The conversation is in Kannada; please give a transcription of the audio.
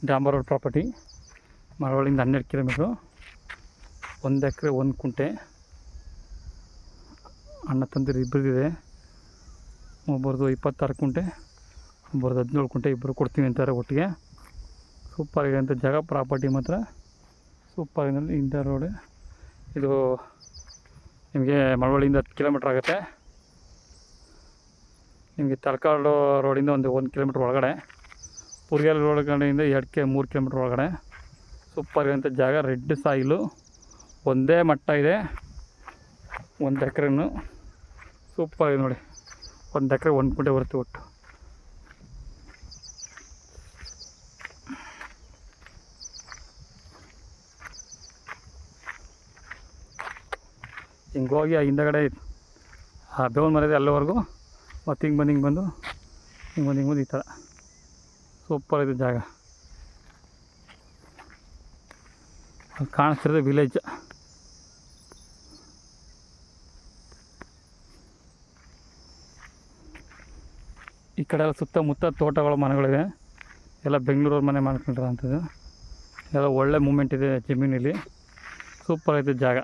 ಡಾಂಬರ್ ರೋಡ್ ಪ್ರಾಪರ್ಟಿ. ಮಳವಳ್ಳಿಯಿಂದ 12 ಕಿಲೋಮೀಟ್ರು. 1 ಎಕರೆ 1 ಕುಂಟೆ. ಅಣ್ಣ ತಂದಿರು ಇಬ್ಬರಿಗಿದೆ. ಒಬ್ಬರದು 26 ಕುಂಟೆ, ಒಬ್ಬರದು 17 ಕುಂಟೆ. ಇಬ್ಬರು ಕೊಡ್ತೀವಿ ಅಂತಾರೆ ಒಟ್ಟಿಗೆ. ಸೂಪರಾಗಿದೆ ಅಂತ ಜಾಗ. ಪ್ರಾಪರ್ಟಿ ಮಾತ್ರ ಸೂಪರಾಗಿದೆ. ಇಂದ ರೋಡ್ ಇದು ನಿಮಗೆ ಮಳವಳ್ಳಿಯಿಂದ 10 ಕಿಲೋಮೀಟ್ರ್ ಆಗುತ್ತೆ. ನಿಮಗೆ ತಲಕಾಡು ರೋಡಿಂದ 1 ಕಿಲೋಮೀಟ್ರ್ ಒಳಗಡೆ, ಪುರ್ಗೇಲ್ ರೋಡ್ ಕಡೆಯಿಂದ 3 ಕಿಲೋಮೀಟ್ರ್ ಒಳಗಡೆ. ಸೂಪರಾಗಿರೋಂಥ ಜಾಗ. ರೆಡ್ ಸಾಯಿಲು, ಒಂದೇ ಮಟ್ಟ ಇದೆ. 1 ಎಕರೆನು ಸೂಪರಾಗಿದೆ ನೋಡಿ. 1 ಎಕರೆ 1 ಕುಂಟೆ ಬರುತ್ತೆ ಒಟ್ಟು. ಹಿಂಗೆ ಹೋಗಿ ಹಿಂದಗಡೆ ಬೇವನ ಮರ ಇದೆ ಅಲ್ಲಿವರೆಗೂ. ಮತ್ತು ಹಿಂಗೆ ಬಂದು ಈ ಥರ ಸೂಪರ್ ಇದೆ ಜಾಗ. ಅಲ್ಲಿ ಕಾಣಿಸ್ತಿರೋದು ವಿಲೇಜ್. ಈ ಕಡೆ ಎಲ್ಲ ಸುತ್ತಮುತ್ತ ತೋಟಗಳು, ಮನೆಗಳಿವೆ. ಎಲ್ಲ ಬೆಂಗಳೂರವ್ರ ಮನೆ ಮಾಡ್ಕೊಂಡಿರೋ ಅಂಥದ್ದು. ಎಲ್ಲ ಒಳ್ಳೆ ಮೂಮೆಂಟ್ ಇದೆ ಜಮೀನಲ್ಲಿ. ಸೂಪರ್ ಐತೆ ಜಾಗ.